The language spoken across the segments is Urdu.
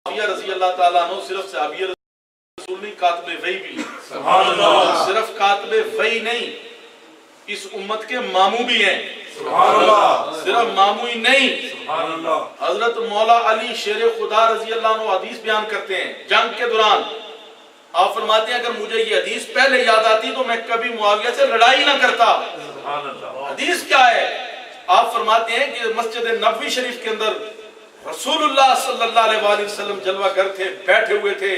معاویہ رضی اللہ تعالیٰ عنہ صرف صحابی رسول نہیں، کاتب وحی بھی، سبحان اللہ، صرف کاتب وحی نہیں، اس امت کے ماموں بھی ہیں، سبحان اللہ، صرف ماموں ہی نہیں، سبحان اللہ۔ حضرت مولا علی شیر خدا رضی اللہ عنہ حدیث بیان کرتے ہیں جنگ کے دوران، آپ فرماتے ہیں اگر مجھے یہ حدیث پہلے یاد آتی تو میں کبھی معاویہ سے لڑائی نہ کرتا۔ سبحان اللہ۔ حدیث کیا ہے؟ آپ فرماتے ہیں کہ مسجد نبوی شریف کے اندر رسول اللہ صلی اللہ علیہ وآلہ وسلم جلوہ گر تھے، بیٹھے ہوئے تھے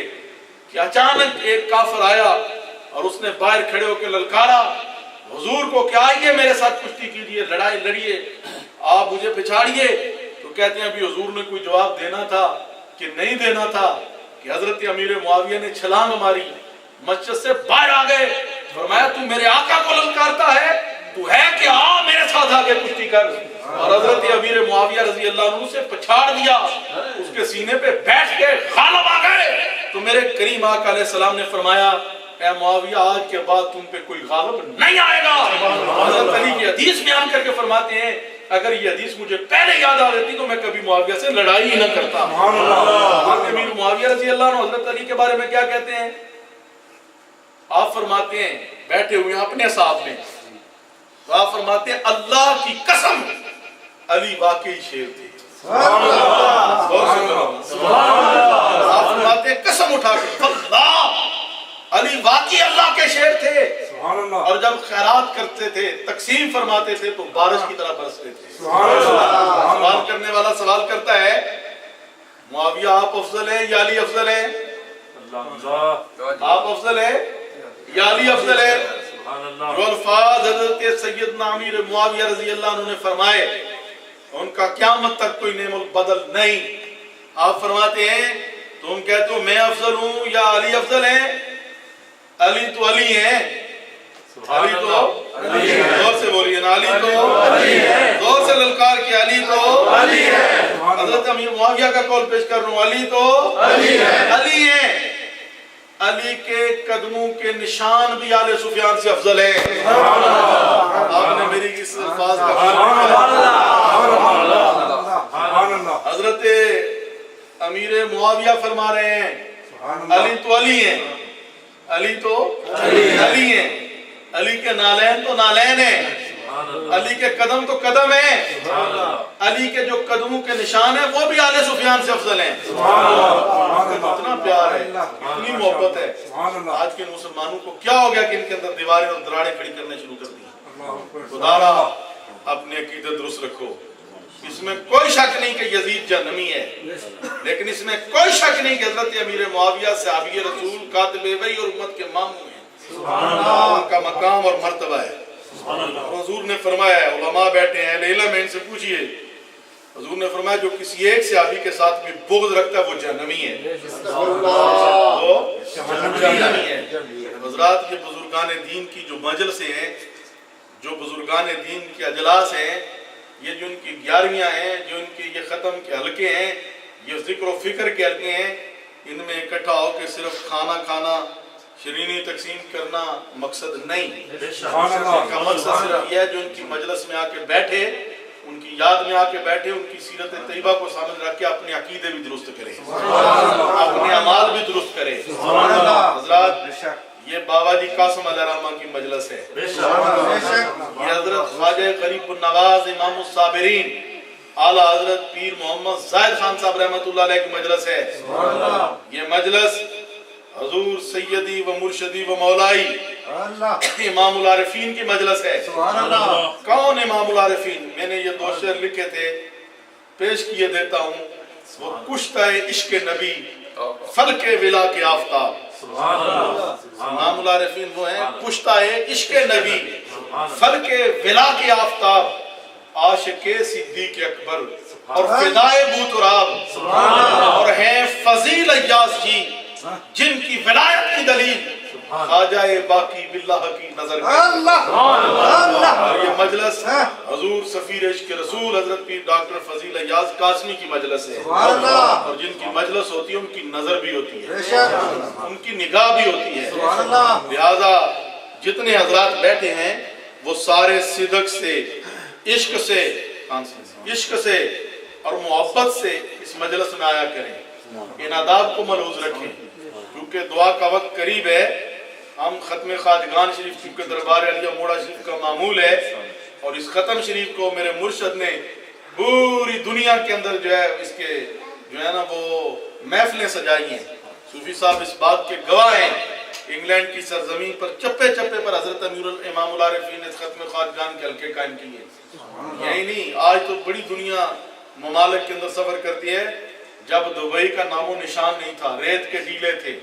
کہ اچانک ایک کافر آیا اور اس نے باہر کھڑے ہو کے للکارا حضور کو کہ آئیے میرے ساتھ کشتی کیجیے، لڑائی لڑیے، آپ مجھے پچھاڑیے۔ تو کہتے ہیں ابھی حضور نے کوئی جواب دینا تھا کہ نہیں دینا تھا کہ حضرت امیر معاویہ نے چھلانگ ماری، مسجد سے باہر آ گئے، فرمایا تو میرے آقا کو للکارتا ہے، تو ہے کہ آ میرے ساتھ آگے کشتی کر، اور حضرت امیر معاویہ رضی اللہ عنہ سے پچھاڑ دیا، اس کے سینے پہ بیٹھ کے غالب آ گئے۔ تو میرے کریم آقا علیہ السلام نے فرمایا اے معاویہ آج کے بعد تم پہ کوئی غالب نہیں آئے گا۔ حضرت علی کی حدیث بیان کر کے فرماتے ہیں اگر یہ حدیث مجھے پہلے یاد آ رہتی تو میں کبھی معاویہ سے لڑائی ہی نہ کرتا۔ امیر معاویہ رضی اللہ عنہ حضرت علی کے بارے میں کیا کہتے ہیں؟ آپ فرماتے ہیں بیٹھے ہوئے ہیں اپنے ساتھ میں، تو آپ فرماتے ہیں اللہ کی قسم علی واقعی شیر تھے۔ آپ فرماتے ہیں قسم اٹھا کے اللہ علی واقعی اللہ کے شیر تھے، اور جب خیرات کرتے تھے تقسیم فرماتے تھے تو بارش کی طرح برستے تھے۔ سوال کرنے والا سوال کرتا ہے معاویہ آپ افضل ہیں یا علی افضل ہیں؟ آپ افضل ہیں یا علی افضل ہے؟ جو الفاظ حضرت سیدنا امیر معاویہ رضی اللہ عنہ نے فرمائے ان کا قیامت تک کوئی نعم البدل نہیں۔ آپ فرماتے ہیں تم کہتے ہو میں افضل ہوں یا علی افضل ہیں؟ علی تو علی ہیں، علی تو زور سے بولیے نا، علی تو زور سے للکار کی علی تو علی ہے۔ حضرت امیر معاویہ کا قول پیش کر رہا ہوں، علی تو علی ہیں، علی کے قدموں کے نشان بھی آل سفیان سے افضل ہیں۔ آپ نے میری اس الفاظ کا حضرت امیر معاویہ فرما رہے ہیں علی تو علی ہیں، علی تو علی ہیں، علی کے نالین تو نالین ہیں، علی کے قدم تو قدم ہیں، علی کے جو قدموں کے نشان ہیں وہ بھی آل سفیان سے افضل ہیں۔ اتنا پیار ہے، اتنی محبت ہے۔ آج کے مسلمانوں کو کیا ہو گیا کہ ان کے اندر دیواریں اور دراڑیں کھڑی کرنے شروع کر دی۔ خدا را اپنی عقیدت درست رکھو۔ اس میں کوئی شک نہیں کہ یزید جہنمی ہے، لیکن اس میں کوئی شک نہیں کہ حضرت امیر معاویہ صحابی رسول کاتب وحی اور امت کے ماموں ہیں، ان کا مقام اور مرتبہ ہے۔ حضور نے فرمایا ہے، علماء بیٹھے ہیں لیلہ میں ان سے پوچھئے، حضور نے فرمایا جو کسی ایک صحابی کے ساتھ بھی بغض رکھتا ہے وہ جہنمی ہے، وہ جہنمی ہے۔ حضرات یہ بزرگان دین کی جو مجلسیں ہیں، جو بزرگان دین کے اجلاس ہیں، یہ جو ان کی 11ویاں ہیں، جو ان کے یہ ختم کے حلقے ہیں، یہ ذکر و فکر کے حلقے ہیں، ان میں اکٹھا ہو کے صرف کھانا کھانا، شرینی تقسیم کرنا مقصد نہیں۔ ان کا مقصد صرف یہ ہے جو ان کی مجلس میں آ کے بیٹھے، ان کی یاد میں آ کے بیٹھے، ان کی سیرت طیبہ کو سامنے رکھ کے اپنے عقیدے بھی درست کرے، اپنے اعمال بھی درست کرے۔ حضرات یہ بابا جی قاسم علیہ الرحمہ کی مجلس ہے، یہ حضرت خواجہ قریب النواز امام الصابرین اعلیٰ حضرت پیر محمد زاہد خان صاحب رحمۃ اللہ علیہ کی مجلس ہے۔ یہ مجلس حضور سیدی و مرشدی و مولائی امام العارفین کی مجلس ہے۔ کون امام العارفین؟ میں نے یہ 2 شعر لکھے تھے، پیش کیے دیتا ہوں۔ وہ کشتہ عشق نبی فلک ولا کے آفتاب، امام العارفین وہ ہیں کشتہ عشق نبی فلک ولا کے آفتاب، عاشق صدیق اکبر اور فدائے بو تراب، اور ہیں فضیل ایاز جی جن کی ولایت کی دلیل خواجہ باقی باللہ کی نظر میں۔ اور یہ مجلس حضور سفیر عشق رسول حضرت پیر ڈاکٹر فضیل ایاز قاسمی کی مجلس ہے، اور جن کی مجلس ہوتی ہے ان کی نظر بھی ہوتی ہے، ان کی نگاہ بھی ہوتی ہے۔ لہذا جتنے حضرات بیٹھے ہیں وہ سارے صدق سے، عشق سے اور محبت سے اس مجلس میں آیا کریں۔ ان آداب کو ملحوظ رکھیں، کیونکہ دعا کا وقت قریب ہے۔ ہم ختم خواجگان شریف چونکہ دربار علیہ موڑا شریف کا معمول ہے، اور اس ختم شریف کو میرے مرشد نے پوری دنیا کے اندر جو ہے اس کے جو ہے نا وہ محفلیں سجائی ہیں۔ صوفی صاحب اس بات کے گواہ ہیں، انگلینڈ کی سرزمین پر چپے چپے پر حضرت امام العارفین نے ختم خواجگان کے حلقے قائم کیے۔ یہی نہیں، آج تو بڑی دنیا ممالک کے اندر سفر کرتی ہے، جب دبئی کا نام و نشان نہیں تھا، ریت کے ڈیلے تھے۔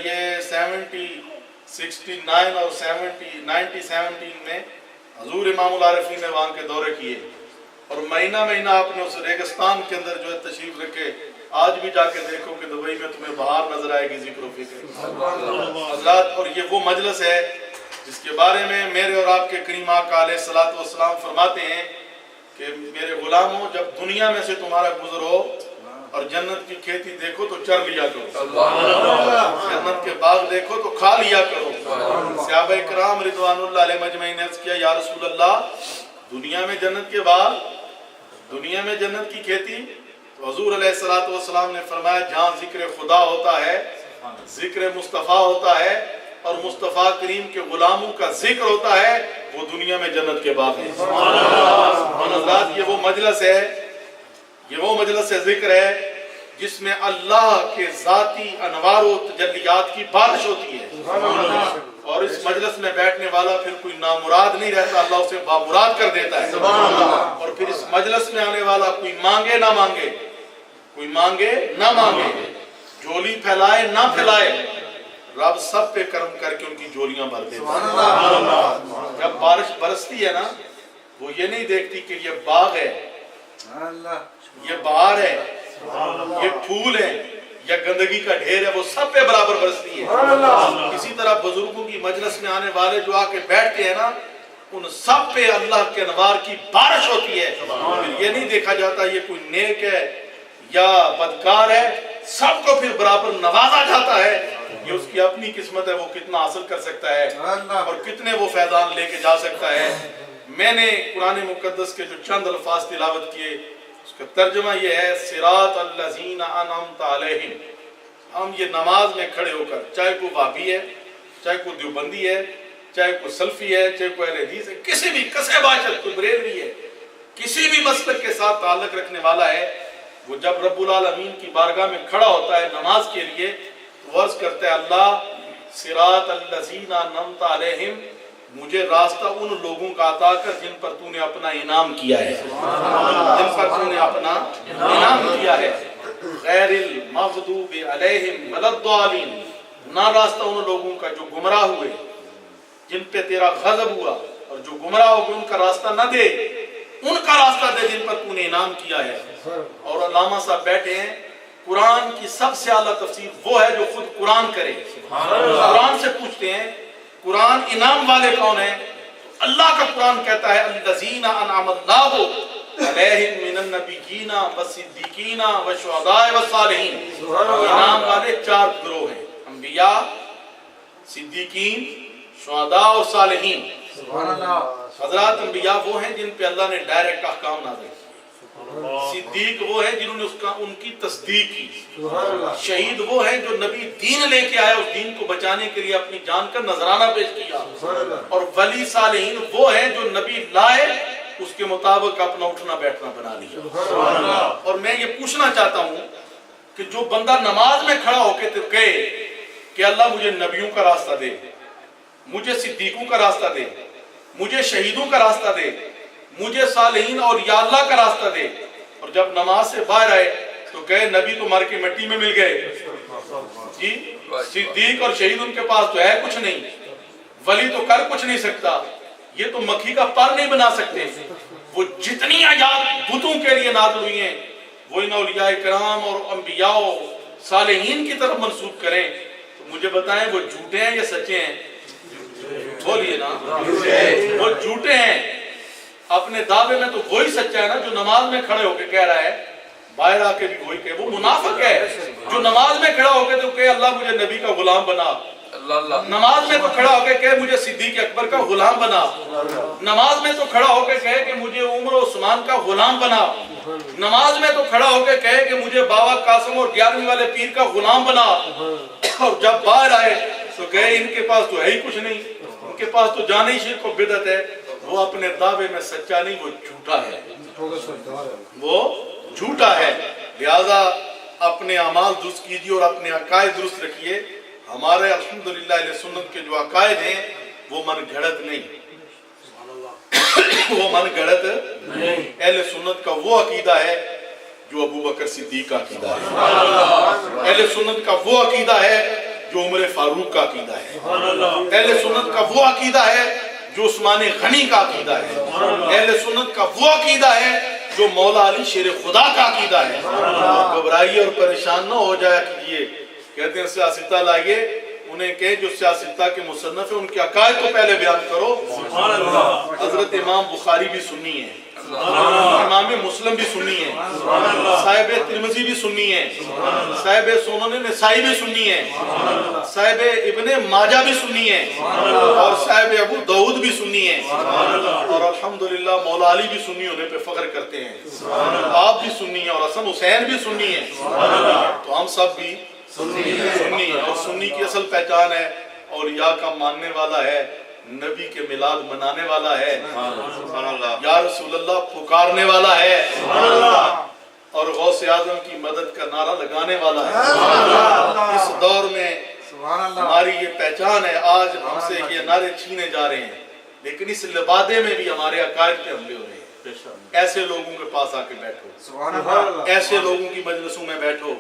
یہ 69 اور 1917 میں حضور امام العارفین نے وہاں کے دورے کیے، اور مہینہ مہینہ آپ نے اس ریگستان کے اندر جو ہے تشریف رکھے۔ آج بھی جا کے دیکھو کہ دبئی میں تمہیں بہار نظر آئے گی ذکر و فکر حضرات۔ اور یہ وہ مجلس ہے جس کے بارے میں میرے اور آپ کے کریم آقا علیہ الصلوۃ والسلام فرماتے ہیں کہ میرے غلاموں، جب دنیا میں سے تمہارا گزر ہو اور جنت کی کھیتی دیکھو تو چر لیا کرو، جنت کے باغ دیکھو تو کھا لیا کرو۔ صحابہ کرام رضوان اللہ علیہ مجمعین نے عرض کیا، یا رسول اللہ، دنیا میں جنت کے باغ، دنیا میں جنت کی کھیتی؟ تو حضور علیہ الصلوۃ والسلام نے فرمایا، جہاں ذکر خدا ہوتا ہے، ذکر مصطفیٰ ہوتا ہے، اور مصطفیٰ کریم کے غلاموں کا ذکر ہوتا ہے، وہ دنیا میں جنت کے باغ ہیں۔ حضرات، یہ وہ مجلس ہے، یہ وہ مجلس ذکر ہے جس میں اللہ کے ذاتی انوار و تجلیات کی بارش ہوتی ہے، اور اس مجلس میں بیٹھنے والا پھر کوئی نامراد نہیں رہتا، اللہ اسے بامراد کر دیتا ہے۔ اور پھر اس مجلس میں آنے والا کوئی مانگے نہ مانگے، کوئی مانگے نہ مانگے، جھولی پھیلائے نہ پھیلائے، رب سب پہ کرم کر کے ان کی جھولیاں بھر دیتا ہے۔ جب بارش برستی ہے نا، وہ یہ نہیں دیکھتی کہ یہ باغ ہے، یہ بہار ہے، یہ پھول ہے یا گندگی کا ڈھیر ہے، وہ سب پہ برابر برستی ہے۔ اسی طرح بزرگوں کی مجلس میں آنے والے جو آ کے بیٹھتے ہیں نا، ان سب پہ اللہ کے انوار کی بارش ہوتی ہے۔ یہ نہیں دیکھا جاتا یہ کوئی نیک ہے یا بدکار ہے، سب کو پھر برابر نوازا جاتا ہے۔ یہ اس کی اپنی قسمت ہے، وہ کتنا حاصل کر سکتا ہے اور کتنے وہ فیضان لے کے جا سکتا ہے۔ میں نے قرآن مقدس کے جو چند الفاظ تلاوت کیے، اس کا ترجمہ یہ ہے، صراط الذین انعمت علیہم۔ ہم یہ نماز میں کھڑے ہو کر، چاہے کوئی وہابی ہے، چاہے کوئی دیوبندی ہے، چاہے کوئی سلفی ہے، چاہے کوئی اہل حدیث ہے، کسی بھی کسے باشد، کوئی بریلوی ہے، کسی بھی مسلک کے ساتھ تعلق رکھنے والا ہے، وہ جب رب العالمین کی بارگاہ میں کھڑا ہوتا ہے نماز کے لیے، تو عرض کرتا ہے، اللہ صراط الذین انعمت علیہم، مجھے راستہ ان لوگوں کا عطا کر جن پر تو نے اپنا انعام کیا ہے، جن پر تو نے اپنا انعام کیا ہے، غیر المغضوب علیہم ولا الضالین، نہ راستہ ان لوگوں کا جو گمراہ ہوئے، جن پہ تیرا غضب ہوا، اور جو گمراہ ہو گئے ان کا راستہ نہ دے، ان کا راستہ دے جن پر تو نے انعام کیا ہے۔ اور علامہ صاحب بیٹھے ہیں، قرآن کی سب سے اعلیٰ تفسیر وہ ہے جو خود قرآن کرے۔ قرآن سے پوچھتے ہیں قرآن انعام والے کون ہیں؟ اللہ کا قرآن کہتا ہے، الذین انعم اللہ علیہم من النبیین والصدیقین والشہداء والصالحین۔ انعام والے چار گروہ ہیں، انبیاء، صدیقین، شہداء اور صالحین۔ حضرات، انبیاء وہ ہیں جن پہ اللہ نے ڈائریکٹ احکام نازل کیے، صدیق وہ ہیں جنہوں نے ان کی تصدیق کی، شہید وہ ہیں جو نبی دین لے کے آئے، اس دین کو بچانے کے لیے اپنی جان کا نذرانہ پیش کیا، اور ولی صالحین وہ ہیں جو نبی لائے اس کے مطابق اپنا اٹھنا بیٹھنا بنا لیا۔ اور میں یہ پوچھنا چاہتا ہوں کہ جو بندہ نماز میں کھڑا ہو کے کہے کہ اللہ مجھے نبیوں کا راستہ دے، مجھے صدیقوں کا راستہ دے، مجھے شہیدوں کا راستہ دے، مجھے صالحین اور یا اللہ کا راستہ دے، اور جب نماز سے باہر آئے تو کہے نبی تو مر کے مٹی میں مل گئے، جی صدیق اور شہید ان کے پاس تو ہے کچھ نہیں، ولی تو کر کچھ نہیں سکتا، یہ تو مکھی کا پر نہیں بنا سکتے، وہ جتنی آیات بتوں کے لیے نازل ہوئی ہیں وہ ان اولیاء کرام اور انبیاء و صالحین کی طرف منسوب کریں، تو مجھے بتائیں وہ جھوٹے ہیں یا سچے ہیں؟ بولیے نا، وہ جھوٹے ہیں۔ اپنے دعوے میں تو وہی سچا ہے نا جو نماز میں کھڑے ہو کے کہہ رہا ہے، باہر آ کے بھی وہی کہے، وہ منافق ہے جو نماز میں کھڑا ہو کے تو کہے اللہ مجھے نبی کا غلام بنا، نماز میں تو کھڑا ہو کے کہے مجھے صدیق اکبر کا غلام بنا، نماز میں تو کھڑا ہو کے کہے کہ مجھے عمر و عثمان کا غلام بنا، نماز میں تو کھڑا ہو کے کہے کہ مجھے بابا قاسم اور 11ویں والے پیر کا غلام بنا، اور جب باہر آئے تو کہے ان کے پاس تو ہے ہی کچھ نہیں، ان کے پاس تو جانے ہی شرک و بدعت ہے، وہ اپنے دعوے میں سچا نہیں، وہ جھوٹا ہے، وہ جھوٹا ہے۔ لہذا اپنے اعمال درست کیجیے اور اپنے عقائد درست رکھیے۔ ہمارے الحمدللہ اہل سنت کے جو عقائد ہیں وہ من گھڑت نہیں، وہ من گھڑت نہیں۔ اہل سنت کا وہ عقیدہ ہے جو ابو بکر صدیق کا عقیدہ ہے، اہل سنت کا وہ عقیدہ ہے جو عمر فاروق کا عقیدہ ہے، اہل سنت کا وہ عقیدہ ہے جو عثمان غنی کا عقیدہ ہے، اہل سنت کا وہ عقیدہ ہے جو مولا علی شیر خدا کا عقیدہ ہے۔ گھبرائیے اور پریشان نہ ہو جایا کیجیے۔ کہتے ہیں سیاستہ لائیے، انہیں کہے جو سیاستہ کے مصنف ہیں ان کے عقائد کو پہلے بیان کرو۔ حضرت امام بخاری بھی سنی ہے، امام مسلم بھی سنی ہے، صاحب ترمذی بھی سنی ہے، صاحب سنن نسائی بھی سنی ہے، صاحب ابن ماجہ بھی سنی ہے، اور صاحب ابو داؤد بھی سنی ہے، اور الحمدللہ مولا علی بھی سنی ہونے پہ فخر کرتے ہیں، آپ بھی سنی ہیں، اور حسن حسین بھی سنی ہے، تو ہم سب بھی سنی ہے، اور سنی کی اصل پہچان ہے اولیاء کا ماننے والا ہے، نبی کے میلاد منانے والا ہے، یا رسول اللہ پکارنے والا ہے، اور غوث اعظم کی مدد کا نعرہ لگانے والا ہے۔ اس دور میں ہماری یہ پہچان ہے، آج ہم سے یہ نعرے چھینے جا رہے ہیں، لیکن اس لبادے میں بھی ہمارے عقائد پہ حملے ہو رہے ہیں۔ ایسے لوگوں کے پاس آ کے بیٹھو، ایسے لوگوں کی مجلسوں میں بیٹھو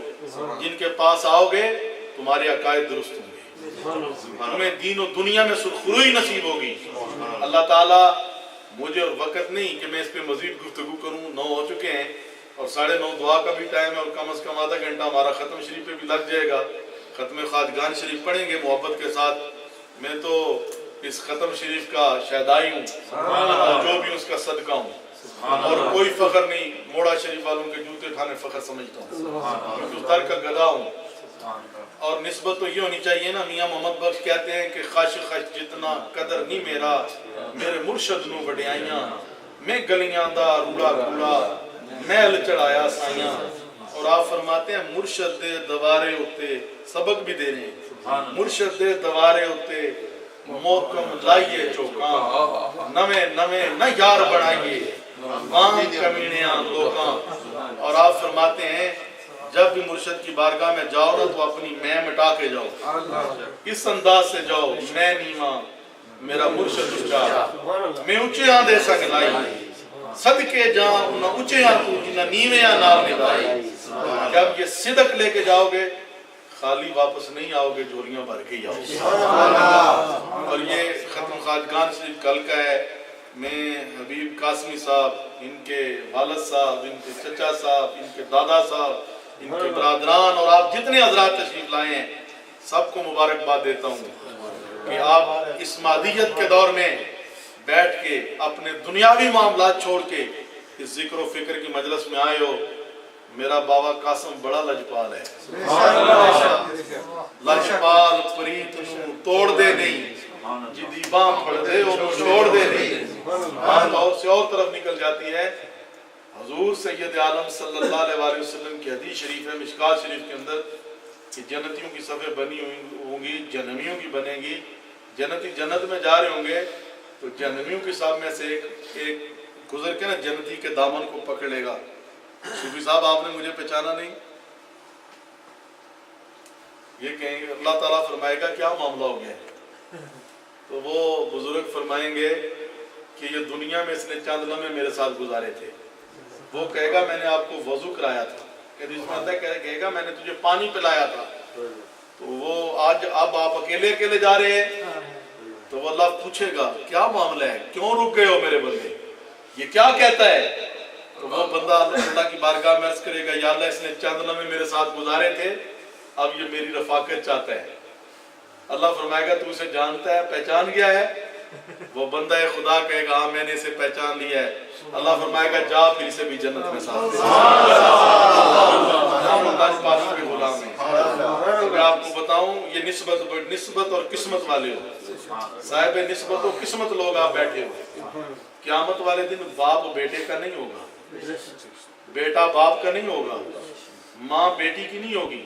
جن کے پاس آؤ گے تمہارے عقائد درست ہوں گے، ہمیں دین و دنیا میں سرخروئی نصیب ہوگی۔ اللہ تعالیٰ مجھے اور وقت نہیں کہ میں اس پہ مزید گفتگو کروں، 9 ہو چکے ہیں اور 9:30 دعا کا بھی ٹائم ہے، اور کم از کم آدھا گھنٹہ ہمارا ختم شریف پہ بھی لگ جائے گا۔ ختم خواجگان شریف پڑھیں گے محبت کے ساتھ۔ میں تو اس ختم شریف کا شہدائی ہوں، جو بھی اس کا صدقہ ہوں، اور کوئی فخر نہیں، موڑا شریف والوں کے جوتے اٹھانے فخر سمجھتا ہوں، کیونکہ اس در کا گدھا ہوں۔ اور نسبت تو یہ ہونی چاہیے نا، میاں محمد بخش کہتے ہیں کہ خش خش جتنا قدر نہیں میرا، میرے مرشد نو وڈیائیاں، میں گلیاں دا روڑا کوڑا محل چڑھایا سائیاں۔ اور آپ فرماتے ہیں مرشد دے دوارے ہوتے، سبق بھی دے رہے ہیں، مرشد دے دوارے ہوتے موکم لائیے چوکاں، نوے نوے نہ یار بڑھائیے وہاں کمینیاں لوکاں۔ اور آپ فرماتے ہیں جب بھی مرشد کی بارگاہ میں جاؤ نا تو اپنی میں مٹا کے جاؤ، اس انداز سے جاؤ، میں نیواں میرا مرشد اچھا، میں اونچے آن دے سک لائی، صدقے جاں انہ اونچے آن تو جنہ نیوے آن نال نبائی۔ جب یہ صدق لے کے جاؤ گے خالی واپس نہیں آؤ گے، جھولیاں بھر کے ہی آؤ گے۔ اور یہ ختم خواجگان شریف کل کا ہے۔ میں حبیب قاسمی صاحب، ان کے والد صاحب، ان کے چچا صاحب، ان کے دادا صاحب، ان کے برادران اور آپ جتنے حضرات تشریف لائے ہیں سب کو مبارکباد دیتا ہوں کہ آپ اس مادیت کے دور میں بیٹھ کے اپنے دنیاوی معاملات چھوڑ کے اس ذکر و فکر کی مجلس میں آئے ہو۔ میرا بابا قاسم بڑا لجپال ہے، لجپال پریت نو توڑ دے نہیں، جدی باں پڑ دے وہ چھوڑ دے نہیں، بہت سے اور طرف نکل جاتی ہے۔ حضور سید عالم صلی اللہ علیہ وسلم کی حدیث شریف ہے مشکات شریف کے اندر کہ جنتیوں کی صفیں بنی ہوں گی، جہنمیوں کی بنے گی۔ جنتی جنت میں جا رہے ہوں گے تو جہنمیوں کے ساتھ میں سے ایک گزر کے نا جنتی کے دامن کو پکڑ لے گا، صوفی صاحب آپ نے مجھے پہچانا نہیں، یہ کہیں گے اللہ تعالیٰ فرمائے گا کیا معاملہ ہو گیا ہے؟ تو وہ بزرگ فرمائیں گے کہ یہ دنیا میں اس نے چند لمحے میرے ساتھ گزارے تھے۔ وہ کہے گا میں نے آپ کو وضو کرایا تھا، کہے گا میں نے تجھے پانی پلایا تھا، تو وہ آج اب آپ اکیلے اکیلے جا رہے ہیں، تو وہ اللہ پوچھے گا کیا معاملہ ہے، کیوں رک گئے ہو میرے بندے، یہ کیا کہتا ہے؟ تو وہ بندہ اللہ کی بارگاہ میں عرض کرے گا یا اللہ اس نے چند لمحے میرے ساتھ گزارے تھے، اب یہ میری رفاقت چاہتا ہے۔ اللہ فرمائے گا تو اسے جانتا ہے، پہچان گیا ہے؟ وہ بندہ خدا کہے گا ہاں میں نے اسے پہچان لیا ہے۔ اللہ فرمائے گا جا پھر اسے بھی جنت میں ساتھ دے۔ اللہ پاک کے غلام ہیں۔ میں آپ کو بتاؤں ہوں یہ نسبت اور قسمت والے ہو، صاحب نسبت و قسمت لوگ آپ بیٹھے ہو. قیامت والے دن باپ بیٹے کا نہیں ہوگا، بیٹا باپ کا نہیں ہوگا، ماں بیٹی کی نہیں ہوگی،